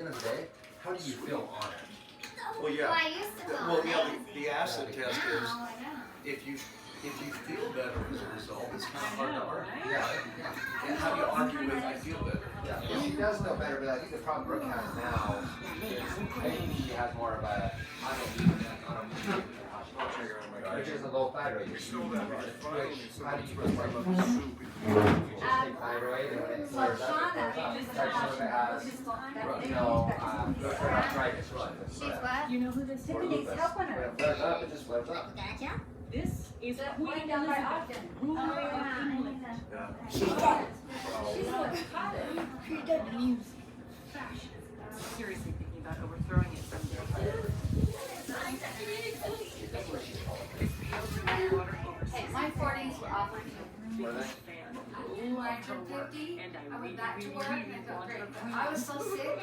end of the day, how do you feel on it? Well, yeah. Well, I used to feel Well, yeah, nice. the acid test Now, is I don't. if you feel better as a result, it's kind of hard to argue. Yeah. And how do you argue with I feel better? Yeah. She does feel better, but I think the problem Brooke has now is I think she has more of a I don't need that. I don't need that. Which is a low thyroid. Which how do you feel like take thyroid and when it flares up, it flares up. Like someone that has, rheumatoid arthritis or something. She's what? You know who this Or is? lupus. When it flares up, it just flares up. Gotcha. This is Queen Right down by Elizabeth, Ogden. ruler Oh, of yeah. England. Yeah. She's dead. She's the She did music. Fashion. Seriously thinking about overthrowing it someday. Hey, my 40s were awful too. Were they? When I turned 50, I went back to work and I felt great. I was so sick.